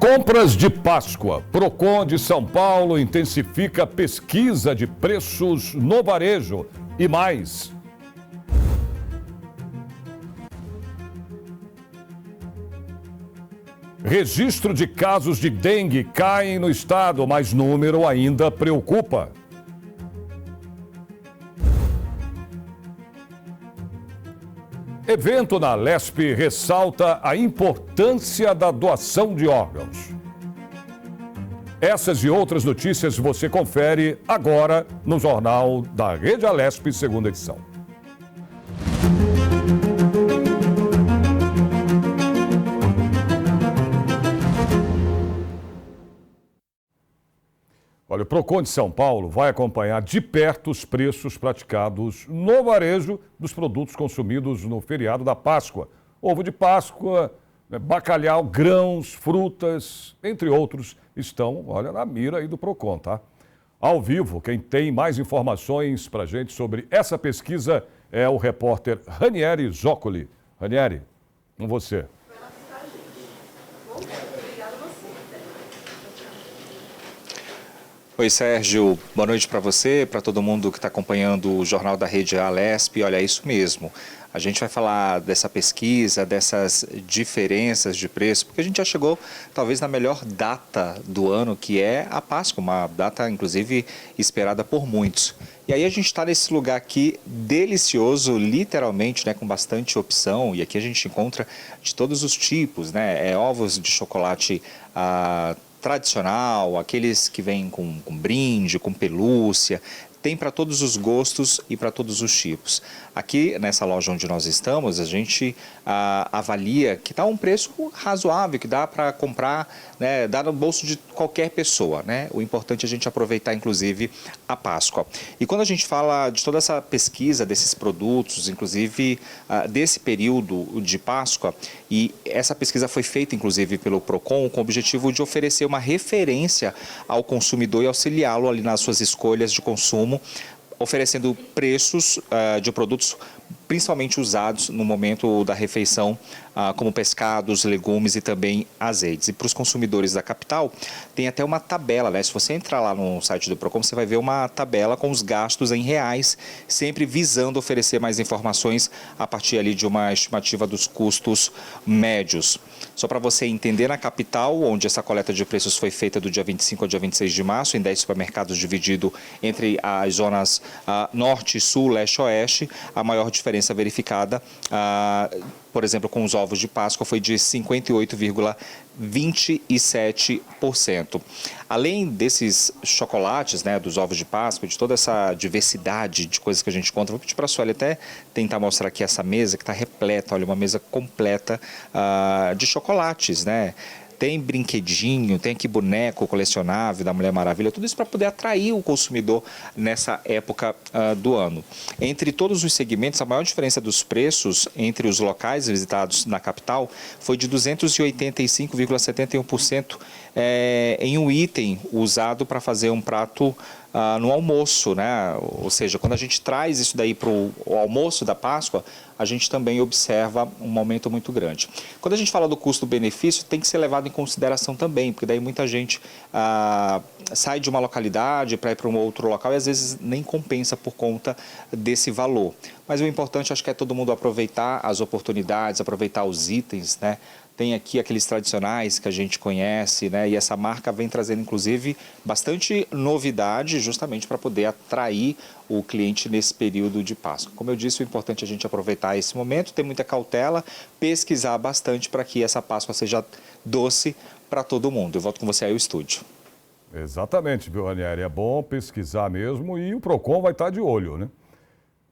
Compras de Páscoa. Procon de São Paulo intensifica pesquisa de preços no varejo e mais. Registro de casos de dengue caem no estado, mas número ainda preocupa. Evento na Lesp ressalta a importância da doação de órgãos. Essas e outras notícias você confere agora no Jornal da Rede Alesp, segunda edição. Olha, o Procon de São Paulo vai acompanhar de perto os preços praticados no varejo dos produtos consumidos no feriado da Páscoa. Ovo de Páscoa, bacalhau, grãos, frutas, entre outros, estão, olha, na mira aí do Procon, tá? Ao vivo, quem tem mais informações pra gente sobre essa pesquisa é o repórter Ranieri Zoccoli. Ranieri, com você. Oi, Sérgio. Boa noite para você, para todo mundo que está acompanhando o Jornal da Rede Alesp. Olha, é isso mesmo. A gente vai falar dessa pesquisa, dessas diferenças de preço, porque a gente já chegou talvez na melhor data do ano, que é a Páscoa, uma data inclusive esperada por muitos. E aí a gente está nesse lugar aqui delicioso, literalmente, né, com bastante opção, e aqui a gente encontra de todos os tipos, né, ovos de chocolate tradicional, aqueles que vêm com brinde, com pelúcia, tem para todos os gostos e para todos os tipos. Aqui nessa loja onde nós estamos, a gente avalia que está um preço razoável, que dá para comprar, né, dá no bolso de qualquer pessoa, né? O importante é a gente aproveitar, inclusive, a Páscoa. E quando a gente fala de toda essa pesquisa desses produtos, inclusive desse período de Páscoa, e essa pesquisa foi feita, inclusive, pelo Procon, com o objetivo de oferecer uma referência ao consumidor e auxiliá-lo ali nas suas escolhas de consumo, oferecendo preços de produtos principalmente usados no momento da refeição, como pescados, legumes e também azeites. E para os consumidores da capital, tem até uma tabela, né? Se você entrar lá no site do Procon, você vai ver uma tabela com os gastos em reais, sempre visando oferecer mais informações a partir ali de uma estimativa dos custos médios. Só para você entender, na capital, onde essa coleta de preços foi feita do dia 25 ao dia 26 de março, em 10 supermercados dividido entre as zonas norte, sul, leste e oeste, a maior diferença verificada, por exemplo, com os ovos de Páscoa, foi de 58,27%. Além desses chocolates, né, dos ovos de Páscoa, de toda essa diversidade de coisas que a gente encontra, vou pedir para a Sueli até tentar mostrar aqui essa mesa que está repleta, olha, uma mesa completa de chocolates, né? Tem brinquedinho, tem aqui boneco colecionável da Mulher Maravilha, tudo isso para poder atrair o consumidor nessa época do ano. Entre todos os segmentos, a maior diferença dos preços entre os locais visitados na capital foi de 285,71% em um item usado para fazer um prato no almoço, né? Ou seja, quando a gente traz isso daí para o almoço da Páscoa, a gente também observa um aumento muito grande. Quando a gente fala do custo-benefício, tem que ser levado em consideração também, porque daí muita gente sai de uma localidade para ir para um outro local e às vezes nem compensa por conta desse valor. Mas o importante, acho que é todo mundo aproveitar as oportunidades, aproveitar os itens, né? Tem aqui aqueles tradicionais que a gente conhece, né? E essa marca vem trazendo, inclusive, bastante novidade justamente para poder atrair o cliente nesse período de Páscoa. Como eu disse, o importante é a gente aproveitar esse momento, ter muita cautela, pesquisar bastante para que essa Páscoa seja doce para todo mundo. Eu volto com você aí ao estúdio. Exatamente, viu, Ranieri? É bom pesquisar mesmo e o Procon vai estar de olho, né?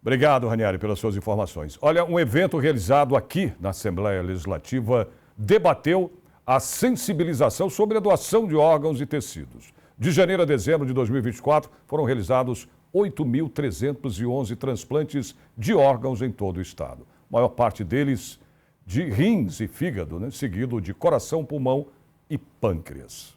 Obrigado, Ranieri, pelas suas informações. Olha, um evento realizado aqui na Assembleia Legislativa debateu a sensibilização sobre a doação de órgãos e tecidos. De janeiro a dezembro de 2024, foram realizados 8.311 transplantes de órgãos em todo o estado. A maior parte deles de rins e fígado, né? Seguido de coração, pulmão e pâncreas.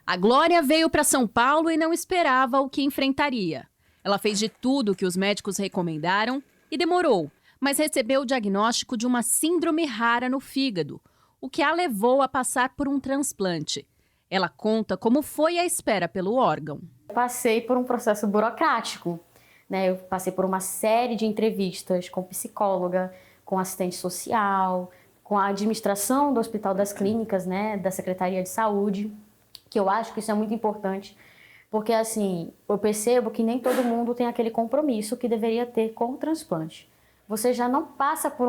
A Glória veio para São Paulo e não esperava o que enfrentaria. Ela fez de tudo que os médicos recomendaram e demorou, mas recebeu o diagnóstico de uma síndrome rara no fígado. o que a levou a passar por um transplante. Ela conta como foi a espera pelo órgão. Passei por um processo burocrático, né? Eu passei por uma série de entrevistas com psicóloga, com assistente social, com a administração do Hospital das Clínicas, né? Da Secretaria de Saúde, que eu acho que isso é muito importante, porque assim, eu percebo que nem todo mundo tem aquele compromisso que deveria ter com o transplante. Você já não passa por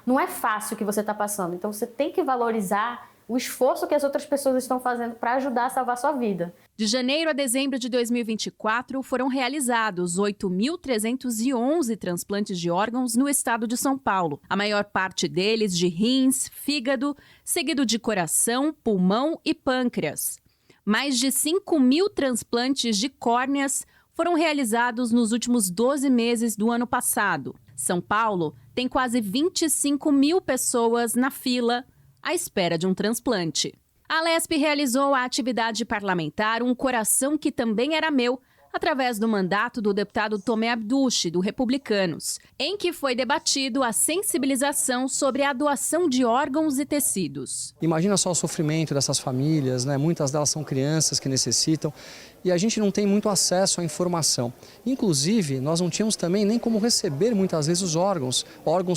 não é fácil o que você está passando, então você tem que valorizar o esforço que as outras pessoas estão fazendo para ajudar a salvar a sua vida. De janeiro a dezembro de 2024, foram realizados 8.311 transplantes de órgãos no estado de São Paulo. A maior parte deles de rins, fígado, seguido de coração, pulmão e pâncreas. Mais de 5.000 transplantes de córneas foram realizados nos últimos 12 meses do ano passado. São Paulo tem quase 25.000 pessoas na fila à espera de um transplante. A Alesp realizou a atividade parlamentar Um Coração que Também Era Meu, através do mandato do deputado Tomé Abduche, do Republicanos, em que foi debatido a sensibilização sobre a doação de órgãos e tecidos. Imagina só o sofrimento dessas famílias, né? Muitas delas são crianças que necessitam e a gente não tem muito acesso à informação. Inclusive, nós não tínhamos também nem como receber muitas vezes os órgãos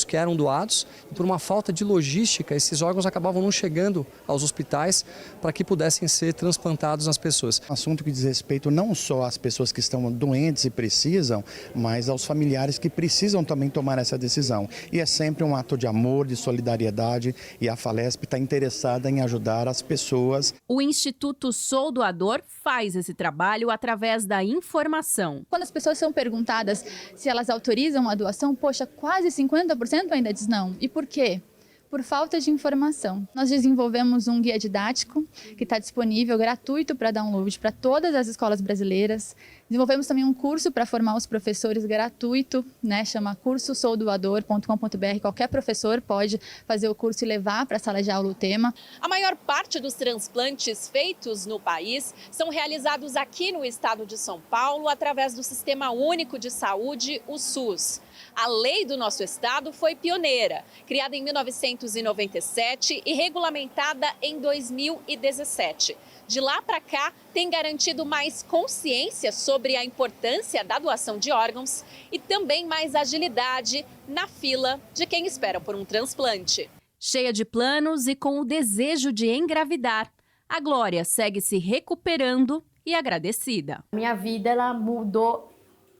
que eram doados e por uma falta de logística, esses órgãos acabavam não chegando aos hospitais para que pudessem ser transplantados nas pessoas. Assunto que diz respeito não só às pessoas que estão doentes e precisam, mas aos familiares que precisam também tomar essa decisão. E é sempre um ato de amor, de solidariedade, e a Falesp está interessada em ajudar as pessoas. O Instituto Sou Doador faz esse trabalho através da informação. Quando as pessoas são perguntadas se elas autorizam a doação, poxa, quase 50% ainda diz não. E por quê? Por falta de informação. Nós desenvolvemos um guia didático que está disponível, gratuito para download para todas as escolas brasileiras. Desenvolvemos também um curso para formar os professores gratuito, né? Chama cursosoudoador.com.br. Qualquer professor pode fazer o curso e levar para a sala de aula o tema. A maior parte dos transplantes feitos no país são realizados aqui no estado de São Paulo através do Sistema Único de Saúde, o SUS. A lei do nosso estado foi pioneira, criada em 1997 e regulamentada em 2017. De lá para cá, tem garantido mais consciência sobre a importância da doação de órgãos e também mais agilidade na fila de quem espera por um transplante. Cheia de planos e com o desejo de engravidar, a Glória segue se recuperando e agradecida. Minha vida ela mudou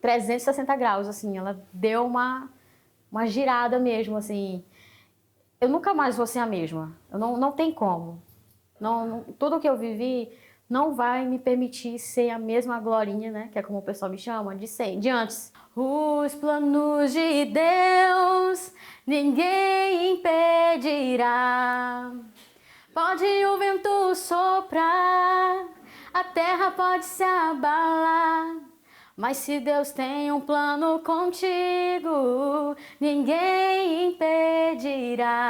360 graus, assim, ela deu uma girada mesmo, assim. Eu nunca mais vou ser a mesma, não tem como. Tudo que eu vivi não vai me permitir ser a mesma Glorinha, né? Que é como o pessoal me chama, de antes. Os planos de Deus ninguém impedirá. Pode o vento soprar, a terra pode se abalar. Mas se Deus tem um plano contigo, ninguém impedirá.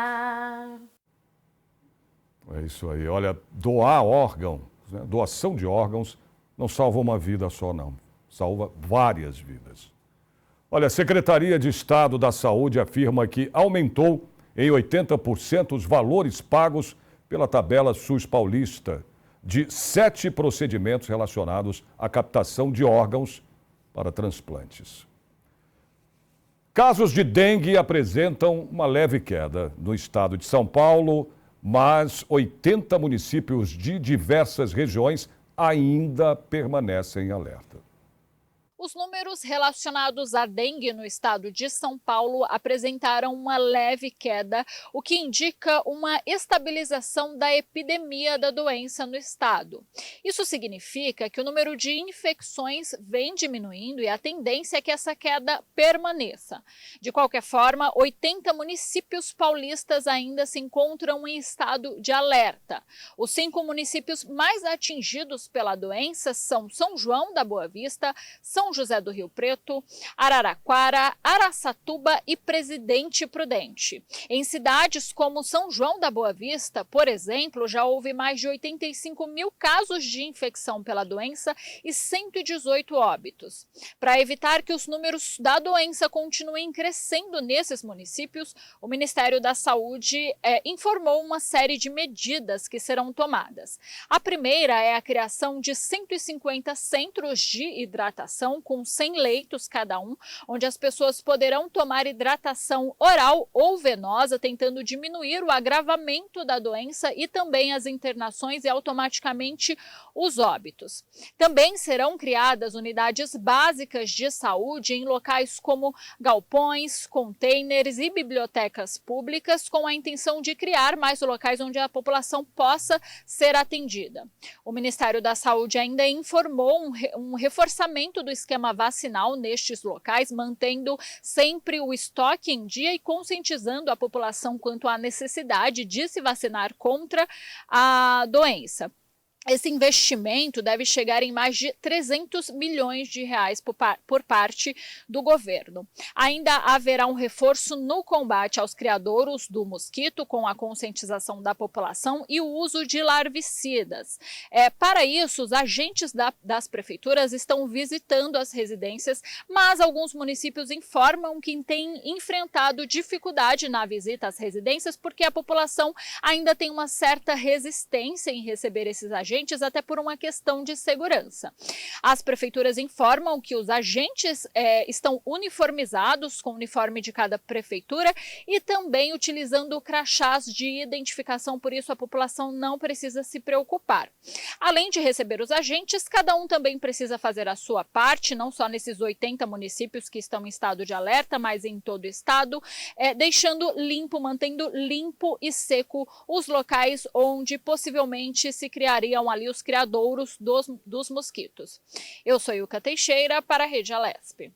É isso aí. Olha, doar órgãos, né? Doação de órgãos não salva uma vida só, não. Salva várias vidas. Olha, a Secretaria de Estado da Saúde afirma que aumentou em 80% os valores pagos pela tabela SUS paulista de 7 procedimentos relacionados à captação de órgãos para transplantes. Casos de dengue apresentam uma leve queda no estado de São Paulo, mas 80 municípios de diversas regiões ainda permanecem em alerta. Os números relacionados à dengue no estado de São Paulo apresentaram uma leve queda, o que indica uma estabilização da epidemia da doença no estado. Isso significa que o número de infecções vem diminuindo e a tendência é que essa queda permaneça. De qualquer forma, 80 municípios paulistas ainda se encontram em estado de alerta. Os 5 municípios mais atingidos pela doença são São João da Boa Vista, São São José do Rio Preto, Araraquara, Araçatuba e Presidente Prudente. Em cidades como São João da Boa Vista, por exemplo, já houve mais de 85 mil casos de infecção pela doença e 118 óbitos. Para evitar que os números da doença continuem crescendo nesses municípios, o Ministério da Saúde informou uma série de medidas que serão tomadas. A primeira é a criação de 150 centros de hidratação com 100 leitos cada um, onde as pessoas poderão tomar hidratação oral ou venosa, tentando diminuir o agravamento da doença e também as internações e automaticamente os óbitos. Também serão criadas unidades básicas de saúde em locais como galpões, containers e bibliotecas públicas, com a intenção de criar mais locais onde a população possa ser atendida. O Ministério da Saúde ainda informou um reforçamento do esquema vacinal nestes locais, mantendo sempre o estoque em dia e conscientizando a população quanto à necessidade de se vacinar contra a doença. Esse investimento deve chegar em mais de 300 milhões de reais por parte do governo. Ainda haverá um reforço no combate aos criadouros do mosquito, com a conscientização da população e o uso de larvicidas. Para isso, os agentes das prefeituras estão visitando as residências, mas alguns municípios informam que têm enfrentado dificuldade na visita às residências porque a população ainda tem uma certa resistência em receber esses agentes, até por uma questão de segurança. As prefeituras informam que os agentes estão uniformizados com o uniforme de cada prefeitura e também utilizando crachás de identificação, por isso a população não precisa se preocupar. Além de receber os agentes, cada um também precisa fazer a sua parte, não só nesses 80 municípios que estão em estado de alerta, mas em todo o estado, deixando limpo, mantendo limpo e seco os locais onde possivelmente se criariam ali os criadouros dos mosquitos. Eu sou Ilka Teixeira para a Rede Alesp.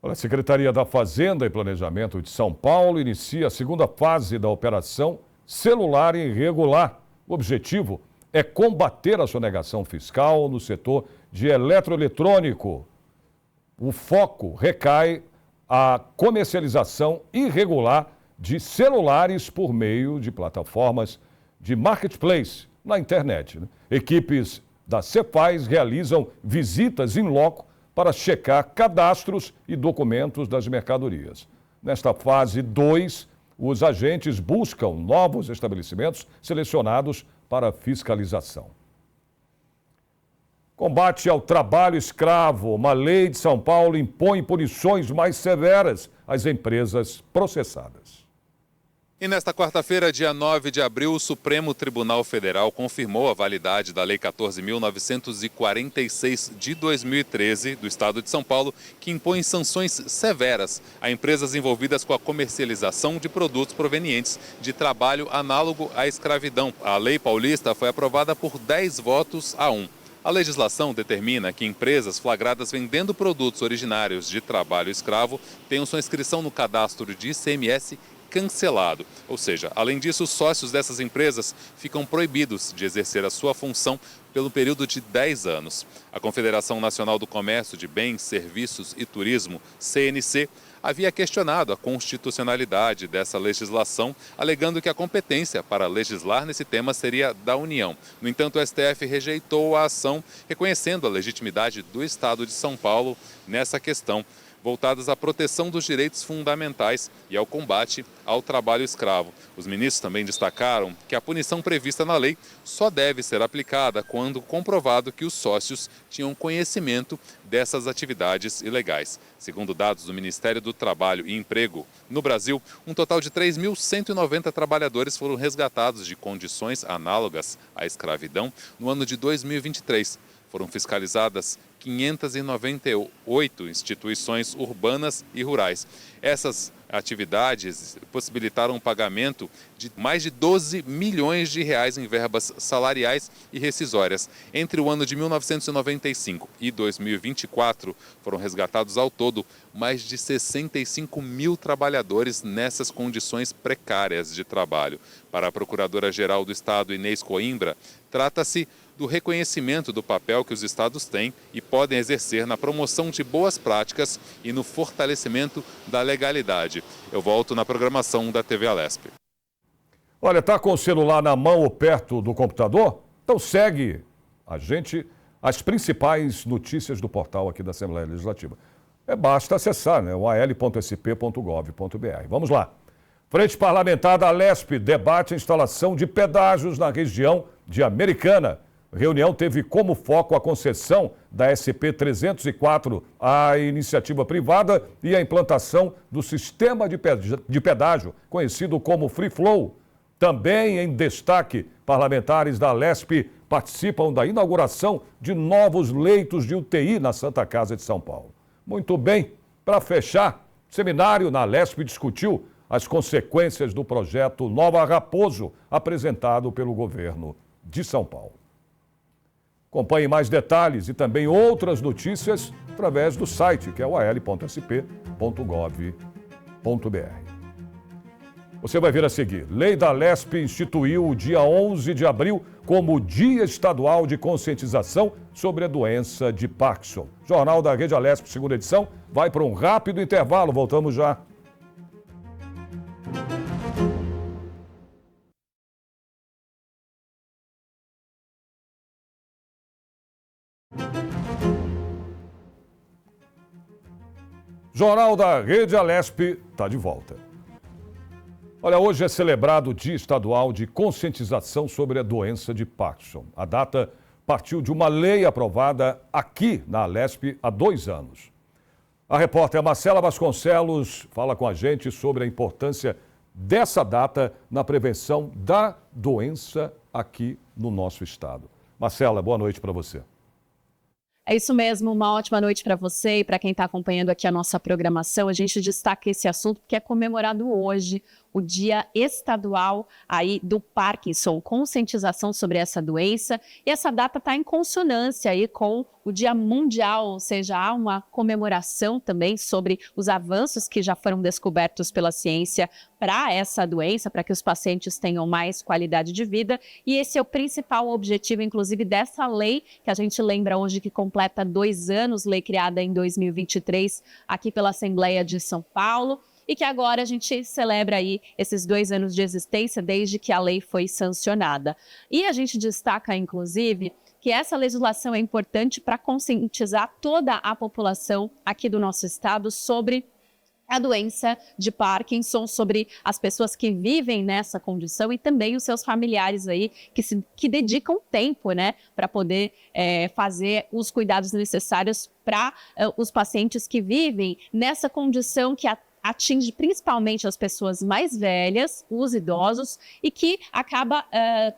A Secretaria da Fazenda e Planejamento de São Paulo inicia a segunda fase da operação Celular Irregular. O objetivo é combater a sonegação fiscal no setor de eletroeletrônico. O foco recai à comercialização irregular de celulares por meio de plataformas de marketplace na internet. Equipes da Cepaz realizam visitas in loco para checar cadastros e documentos das mercadorias. Nesta fase 2, os agentes buscam novos estabelecimentos selecionados para fiscalização. Combate ao trabalho escravo. Uma lei de São Paulo impõe punições mais severas às empresas processadas. E nesta quarta-feira, dia 9 de abril, o Supremo Tribunal Federal confirmou a validade da Lei 14.946 de 2013 do Estado de São Paulo, que impõe sanções severas a empresas envolvidas com a comercialização de produtos provenientes de trabalho análogo à escravidão. A lei paulista foi aprovada por 10 votos a 1. A legislação determina que empresas flagradas vendendo produtos originários de trabalho escravo tenham sua inscrição no cadastro de ICMS cancelado. Ou seja, além disso, os sócios dessas empresas ficam proibidos de exercer a sua função pelo período de 10 anos. A Confederação Nacional do Comércio de Bens, Serviços e Turismo, CNC, havia questionado a constitucionalidade dessa legislação, alegando que a competência para legislar nesse tema seria da União. No entanto, o STF rejeitou a ação, reconhecendo a legitimidade do Estado de São Paulo nessa questão, voltadas à proteção dos direitos fundamentais e ao combate ao trabalho escravo. Os ministros também destacaram que a punição prevista na lei só deve ser aplicada quando comprovado que os sócios tinham conhecimento dessas atividades ilegais. Segundo dados do Ministério do Trabalho e Emprego, no Brasil, um total de 3.190 trabalhadores foram resgatados de condições análogas à escravidão no ano de 2023. Foram fiscalizadas 598 instituições urbanas e rurais. Essas atividades possibilitaram o pagamento de mais de 12 milhões de reais em verbas salariais e rescisórias. Entre o ano de 1995 e 2024, foram resgatados ao todo mais de 65 mil trabalhadores nessas condições precárias de trabalho. Para a Procuradora-Geral do Estado, Inês Coimbra, trata-se do reconhecimento do papel que os estados têm e podem exercer na promoção de boas práticas e no fortalecimento da legalidade. Eu volto na programação da TV Alesp. Olha, tá com o celular na mão ou perto do computador? Então segue a gente as principais notícias do portal aqui da Assembleia Legislativa. Basta acessar, né, o al.sp.gov.br. Vamos lá. Frente Parlamentar da Alesp debate a instalação de pedágios na região de Americana. A reunião teve como foco a concessão da SP-304 à iniciativa privada e a implantação do sistema de pedágio, conhecido como Free Flow. Também em destaque, parlamentares da Alesp participam da inauguração de novos leitos de UTI na Santa Casa de São Paulo. Muito bem, para fechar, o seminário na Alesp discutiu as consequências do projeto Nova Raposo, apresentado pelo governo de São Paulo. Acompanhe mais detalhes e também outras notícias através do site, que é o al.sp.gov.br. Você vai ver a seguir. Lei da Alesp instituiu o dia 11 de abril como Dia Estadual de Conscientização sobre a doença de Parkinson. Jornal da Rede Alesp, segunda edição, vai para um rápido intervalo. Voltamos já. Jornal da Rede Alesp está de volta. Olha, hoje é celebrado o Dia Estadual de Conscientização sobre a doença de Parkinson. A data partiu de uma lei aprovada aqui na Alesp há 2 anos. A repórter Marcela Vasconcelos fala com a gente sobre a importância dessa data na prevenção da doença aqui no nosso estado. Marcela, boa noite para você. É isso mesmo, uma ótima noite para você e para quem está acompanhando aqui a nossa programação. A gente destaca esse assunto porque é comemorado hoje o Dia Estadual aí do Parkinson, conscientização sobre essa doença. E essa data está em consonância aí com o Dia Mundial, ou seja, há uma comemoração também sobre os avanços que já foram descobertos pela ciência para essa doença, para que os pacientes tenham mais qualidade de vida. E esse é o principal objetivo, inclusive, dessa lei, que a gente lembra hoje que completa 2 anos, lei criada em 2023 aqui pela Assembleia de São Paulo. E que agora a gente celebra aí esses 2 anos de existência desde que a lei foi sancionada. E a gente destaca, inclusive, que essa legislação é importante para conscientizar toda a população aqui do nosso estado sobre a doença de Parkinson, sobre as pessoas que vivem nessa condição e também os seus familiares aí que dedicam tempo, né, para poder fazer os cuidados necessários para os pacientes que vivem nessa condição que atinge principalmente as pessoas mais velhas, os idosos, e que acaba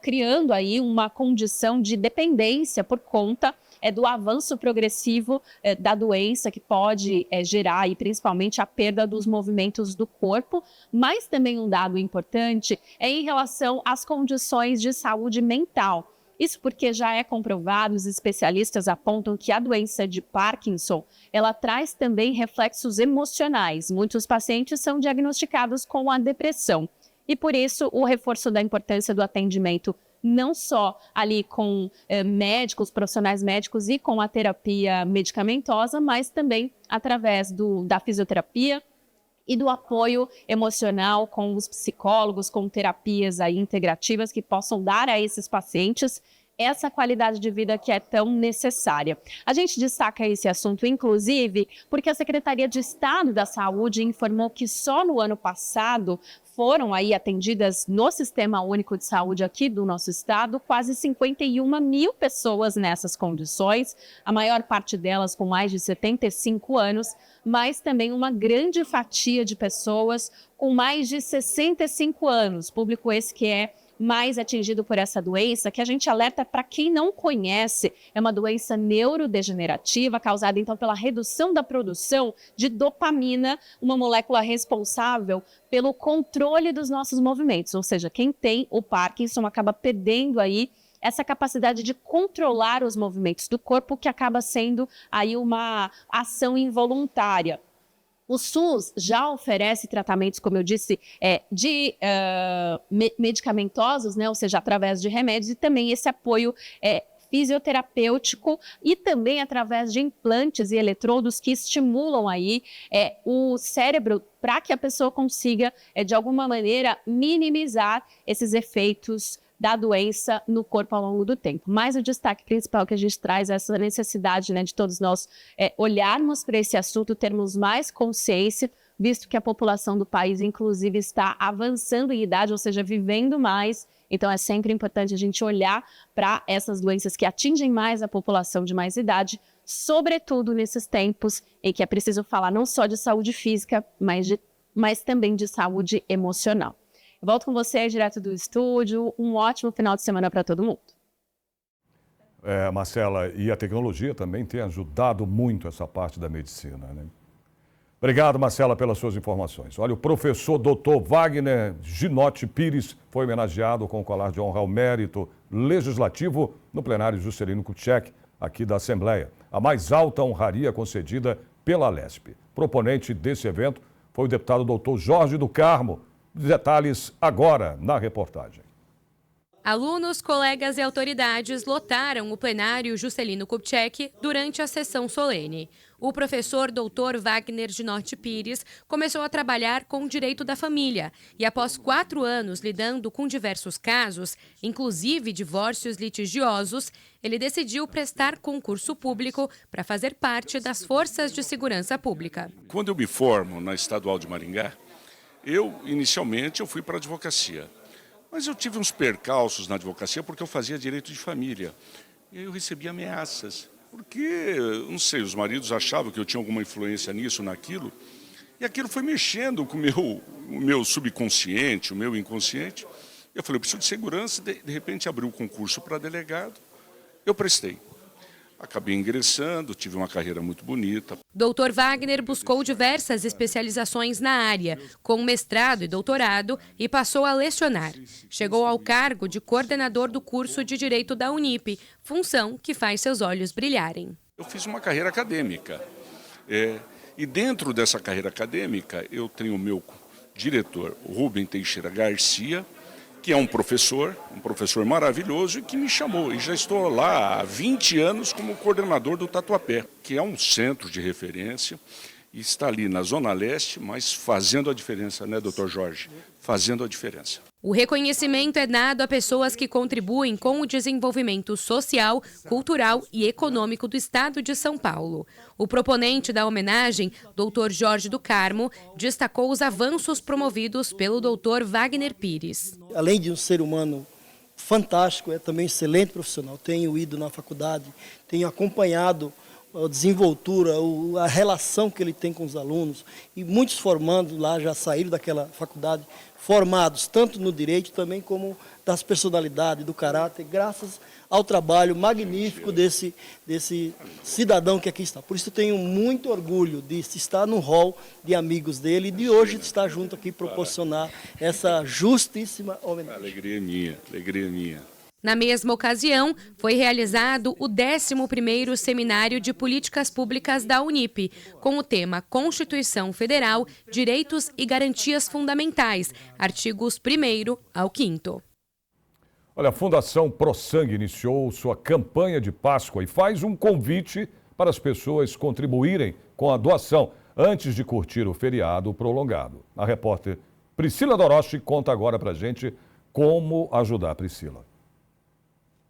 criando aí uma condição de dependência por conta do avanço progressivo da doença, que pode gerar aí, principalmente a perda dos movimentos do corpo. Mas também um dado importante é em relação às condições de saúde mental. Isso porque já é comprovado, os especialistas apontam que a doença de Parkinson, ela traz também reflexos emocionais. Muitos pacientes são diagnosticados com a depressão. E por isso, o reforço da importância do atendimento, não só ali com médicos, profissionais médicos e com a terapia medicamentosa, mas também através da fisioterapia e do apoio emocional com os psicólogos, com terapias aí integrativas que possam dar a esses pacientes essa qualidade de vida que é tão necessária. A gente destaca esse assunto, inclusive, porque a Secretaria de Estado da Saúde informou que só no ano passado foram aí atendidas no Sistema Único de Saúde aqui do nosso estado quase 51 mil pessoas nessas condições, a maior parte delas com mais de 75 anos, mas também uma grande fatia de pessoas com mais de 65 anos, público esse que é mais atingido por essa doença, que a gente alerta para quem não conhece, é uma doença neurodegenerativa causada então pela redução da produção de dopamina, uma molécula responsável pelo controle dos nossos movimentos, ou seja, quem tem o Parkinson acaba perdendo aí essa capacidade de controlar os movimentos do corpo, que acaba sendo aí uma ação involuntária. O SUS já oferece tratamentos, como eu disse, medicamentosos, né? Ou seja, através de remédios, e também esse apoio fisioterapêutico e também através de implantes e eletrodos que estimulam aí o cérebro para que a pessoa consiga, de alguma maneira, minimizar esses efeitos da doença no corpo ao longo do tempo. Mas o destaque principal que a gente traz é essa necessidade, né, de todos nós olharmos para esse assunto, termos mais consciência, visto que a população do país, inclusive, está avançando em idade, ou seja, vivendo mais. Então, é sempre importante a gente olhar para essas doenças que atingem mais a população de mais idade, sobretudo nesses tempos em que é preciso falar não só de saúde física, mas também de saúde emocional. Eu volto com você direto do estúdio. Um ótimo final de semana para todo mundo. Marcela, e a tecnologia também tem ajudado muito essa parte da medicina, né? Obrigado, Marcela, pelas suas informações. Olha, o professor Dr. Wagner Ginotti Pires foi homenageado com o colar de honra ao mérito legislativo no plenário Juscelino Kubitschek, aqui da Assembleia. A mais alta honraria concedida pela Alesp. Proponente desse evento foi o deputado Dr. Jorge do Carmo. Detalhes agora na reportagem. Alunos, colegas e autoridades lotaram o plenário Juscelino Kubitschek durante a sessão solene. O professor Dr. Wagner Ginotti Pires começou a trabalhar com o direito da família e, após 4 anos lidando com diversos casos, inclusive divórcios litigiosos, ele decidiu prestar concurso público para fazer parte das forças de segurança pública. Quando eu me formo na Estadual de Maringá, inicialmente eu fui para a advocacia. Mas eu tive uns percalços na advocacia porque eu fazia direito de família. E aí eu recebia ameaças. Porque, não sei, os maridos achavam que eu tinha alguma influência nisso, naquilo. E aquilo foi mexendo com o meu subconsciente, o meu inconsciente. Eu falei, eu preciso de segurança. De repente abriu o concurso para delegado. Eu prestei. Acabei ingressando, tive uma carreira muito bonita. Dr. Wagner buscou diversas especializações na área, com mestrado e doutorado, e passou a lecionar. Chegou ao cargo de coordenador do curso de Direito da Unip, função que faz seus olhos brilharem. Eu fiz uma carreira acadêmica. E dentro dessa carreira acadêmica, eu tenho o meu diretor, Rubem Teixeira Garcia, que é um professor maravilhoso e que me chamou. E já estou lá há 20 anos como coordenador do Tatuapé, que é um centro de referência e está ali na Zona Leste, mas fazendo a diferença, né, doutor Jorge? Fazendo a diferença. O reconhecimento é dado a pessoas que contribuem com o desenvolvimento social, cultural e econômico do estado de São Paulo. O proponente da homenagem, Dr. Jorge do Carmo, destacou os avanços promovidos pelo Dr. Wagner Pires. Além de um ser humano fantástico, é também um excelente profissional. Tenho ido na faculdade, tenho acompanhado a desenvoltura, a relação que ele tem com os alunos, e muitos formandos lá já saíram daquela faculdade formados tanto no direito também como das personalidades, do caráter, graças ao trabalho magnífico desse cidadão que aqui está. Por isso eu tenho muito orgulho de estar no hall de amigos dele e de hoje estar junto aqui proporcionar essa justíssima homenagem. Alegria minha, alegria minha. Na mesma ocasião, foi realizado o 11º Seminário de Políticas Públicas da Unip, com o tema Constituição Federal, Direitos e Garantias Fundamentais, artigos 1º ao 5º. Olha, a Fundação ProSangue iniciou sua campanha de Páscoa e faz um convite para as pessoas contribuírem com a doação antes de curtir o feriado prolongado. A repórter Priscila Dorochi conta agora para a gente como ajudar a Priscila.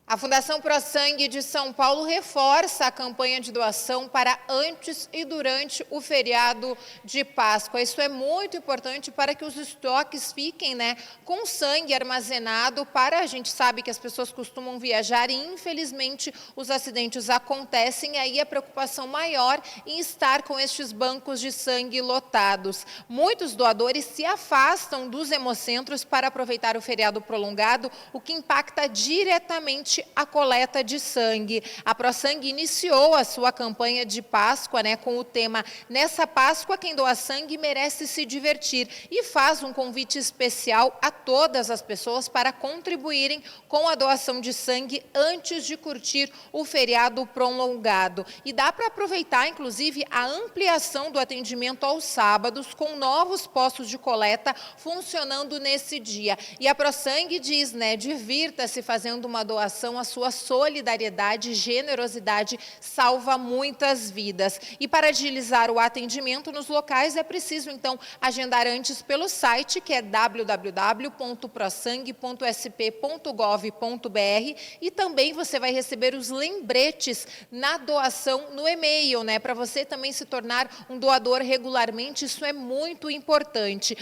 A Fundação ProSangue de São Paulo reforça a campanha de doação para antes e durante o feriado de Páscoa. Isso é muito importante para que os estoques fiquem, com sangue armazenado. A gente sabe que as pessoas costumam viajar e, infelizmente, os acidentes acontecem. E aí a preocupação maior em estar com estes bancos de sangue lotados. Muitos doadores se afastam dos hemocentros para aproveitar o feriado prolongado, o que impacta diretamente a coleta de sangue. A ProSangue iniciou a sua campanha de Páscoa, com o tema Nessa Páscoa, quem doa sangue merece se divertir, e faz um convite especial a todas as pessoas para contribuírem com a doação de sangue antes de curtir o feriado prolongado. E dá para aproveitar, inclusive, a ampliação do atendimento aos sábados, com novos postos de coleta funcionando nesse dia. E a ProSangue diz, divirta-se fazendo uma doação doação, a sua solidariedade e generosidade salva muitas vidas. E para agilizar o atendimento nos locais é preciso, então, agendar antes pelo site, que é www.prosangue.sp.gov.br, e também você vai receber os lembretes na doação no e-mail, né? Para você também se tornar um doador regularmente, isso é muito importante.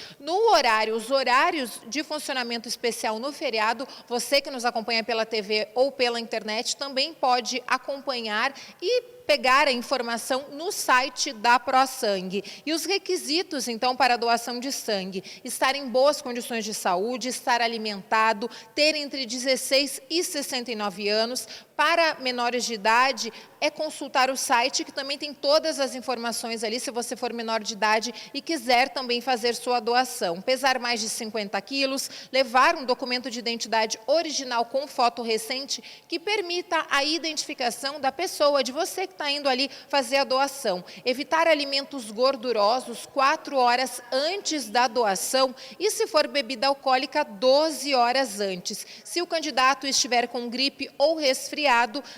Os horários de funcionamento especial no feriado, você que nos acompanha pela TV ou pela internet também pode acompanhar e pegar a informação no site da ProSangue. E os requisitos, então, para a doação de sangue: estar em boas condições de saúde, estar alimentado, ter entre 16 e 69 anos. Para menores de idade, é consultar o site, que também tem todas as informações ali, se você for menor de idade e quiser também fazer sua doação. Pesar mais de 50 quilos, levar um documento de identidade original com foto recente, que permita a identificação da pessoa, de você que está indo ali fazer a doação. Evitar alimentos gordurosos 4 horas antes da doação e, se for bebida alcoólica, 12 horas antes. Se o candidato estiver com gripe ou resfriado,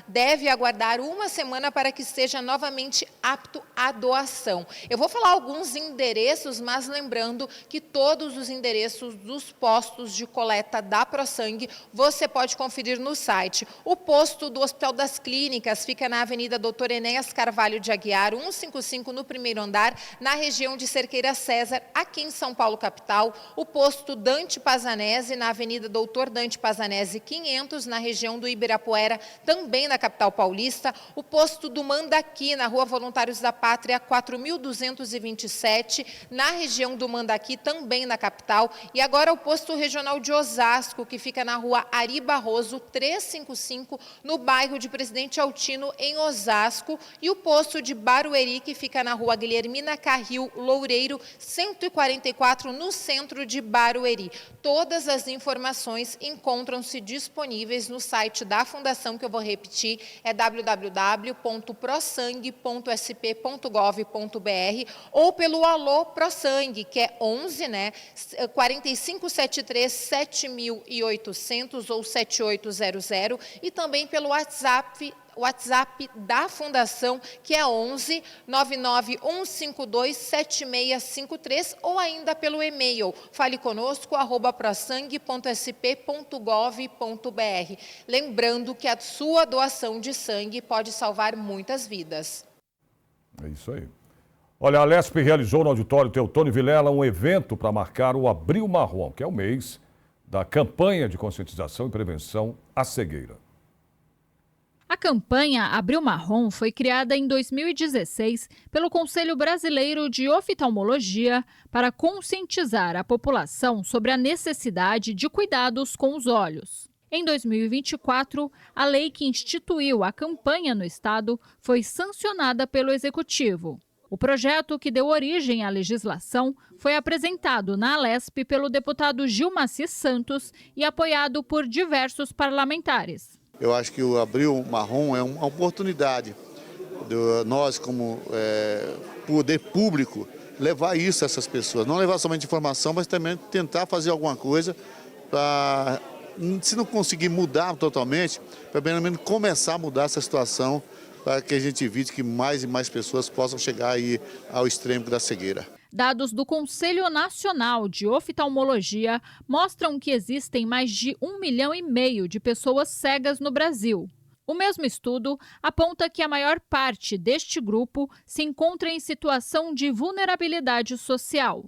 deve aguardar uma semana para que esteja novamente apto à doação. Eu vou falar alguns endereços, mas lembrando que todos os endereços dos postos de coleta da ProSangue você pode conferir no site. O posto do Hospital das Clínicas fica na Avenida Doutor Enéas Carvalho de Aguiar, 155, no primeiro andar, na região de Cerqueira César, aqui em São Paulo, capital. O posto Dante Pazanese, na Avenida Doutor Dante Pazanese, 500, na região do Ibirapuera, também na capital paulista. O posto do Mandaqui, na Rua Voluntários da Pátria, 4.227, na região do Mandaqui, também na capital. E agora o posto regional de Osasco, que fica na Rua Ari Barroso, 355, no bairro de Presidente Altino, em Osasco. E o posto de Barueri, que fica na Rua Guilhermina Carril Loureiro, 144, no centro de Barueri. Todas as informações encontram-se disponíveis no site da Fundação, que eu vou repetir, é www.prosangue.sp.gov.br, ou pelo Alô ProSangue, que é 11, né, 4573 7800 ou 7800, e também pelo WhatsApp da Fundação, que é 11 99152 7653, ou ainda pelo e-mail faleconosco@prosangue.sp.gov.br. Lembrando que a sua doação de sangue pode salvar muitas vidas. É isso aí. Olha, a Alesp realizou no auditório Teotônio Vilela um evento para marcar o Abril Marrom, que é o mês da campanha de conscientização e prevenção à cegueira. A campanha Abril Marrom foi criada em 2016 pelo Conselho Brasileiro de Oftalmologia para conscientizar a população sobre a necessidade de cuidados com os olhos. Em 2024, a lei que instituiu a campanha no estado foi sancionada pelo Executivo. O projeto, que deu origem à legislação, foi apresentado na Alesp pelo deputado Gilmaci Santos e apoiado por diversos parlamentares. Eu acho que o Abril Marrom é uma oportunidade de nós, como poder público, levar isso a essas pessoas. Não levar somente informação, mas também tentar fazer alguma coisa para, se não conseguir mudar totalmente, para pelo menos começar a mudar essa situação, para que a gente evite que mais e mais pessoas possam chegar aí ao extremo da cegueira. Dados do Conselho Nacional de Oftalmologia mostram que existem mais de 1,5 milhão de pessoas cegas no Brasil. O mesmo estudo aponta que a maior parte deste grupo se encontra em situação de vulnerabilidade social.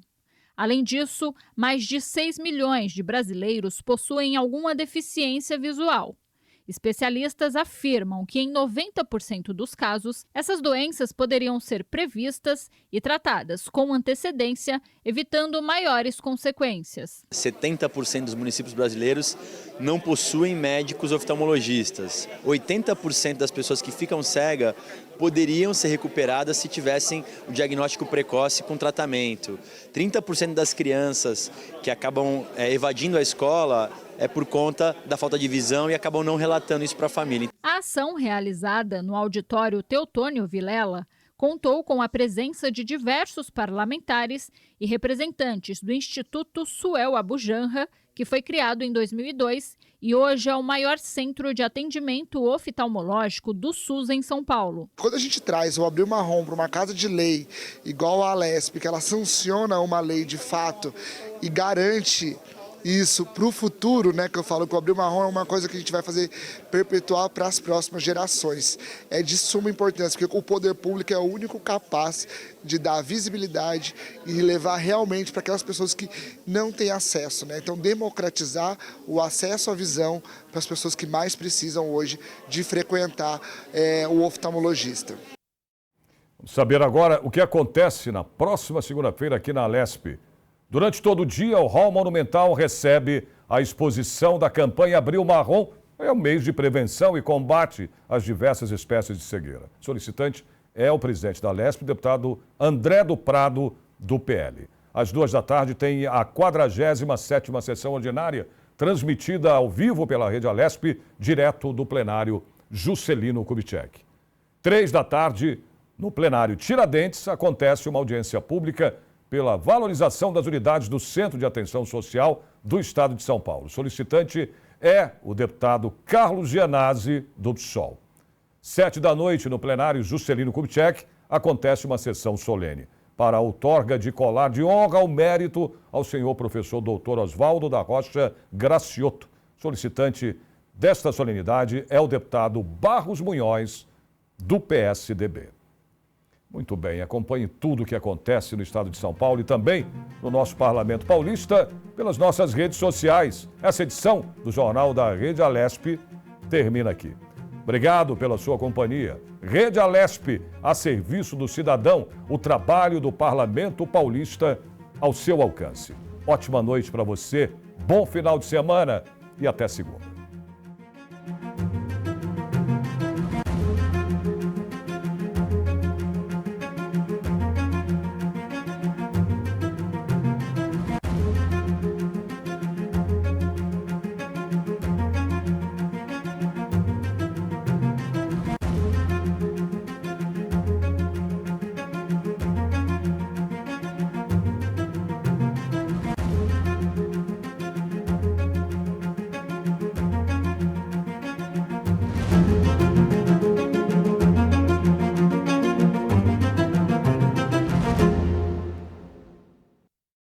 Além disso, mais de 6 milhões de brasileiros possuem alguma deficiência visual. Especialistas afirmam que, em 90% dos casos, essas doenças poderiam ser previstas e tratadas com antecedência, evitando maiores consequências. 70% dos municípios brasileiros não possuem médicos oftalmologistas. 80% das pessoas que ficam cegas poderiam ser recuperadas se tivessem o diagnóstico precoce com tratamento. 30% das crianças que acabam evadindo a escola é por conta da falta de visão e acabam não relatando isso para a família. A ação, realizada no auditório Teotônio Vilela, contou com a presença de diversos parlamentares e representantes do Instituto Suel Abujanra, que foi criado em 2002 e hoje é o maior centro de atendimento oftalmológico do SUS em São Paulo. Quando a gente traz o Abril Marrom para uma casa de lei igual a Alesp, que ela sanciona uma lei de fato e garante isso para o futuro, né, que eu falo que o Abril Marrom é uma coisa que a gente vai fazer perpetuar para as próximas gerações. É de suma importância, porque o poder público é o único capaz de dar visibilidade e levar realmente para aquelas pessoas que não têm acesso, né? Então, democratizar o acesso à visão para as pessoas que mais precisam hoje de frequentar o oftalmologista. Vamos saber agora o que acontece na próxima segunda-feira aqui na Alesp. Durante todo o dia, o Hall Monumental recebe a exposição da campanha Abril Marrom. É um mês de prevenção e combate às diversas espécies de cegueira. O solicitante é o presidente da Alesp, o deputado André do Prado, do PL. Às 14h tem a 47ª sessão ordinária, transmitida ao vivo pela Rede Alesp, direto do plenário Juscelino Kubitschek. 15h, no plenário Tiradentes, acontece uma audiência pública pela valorização das unidades do Centro de Atenção Social do Estado de São Paulo. O solicitante é o deputado Carlos Gianazzi, do PSOL. 19h, no plenário Juscelino Kubitschek, acontece uma sessão solene para a outorga de colar de honra ao mérito ao senhor professor doutor Oswaldo da Rocha Gracioto. Solicitante desta solenidade é o deputado Barros Munhoz, do PSDB. Muito bem, acompanhe tudo o que acontece no estado de São Paulo e também no nosso Parlamento Paulista pelas nossas redes sociais. Essa edição do Jornal da Rede Alesp termina aqui. Obrigado pela sua companhia. Rede Alesp, a serviço do cidadão, o trabalho do Parlamento Paulista ao seu alcance. Ótima noite para você, bom final de semana e até segunda. Música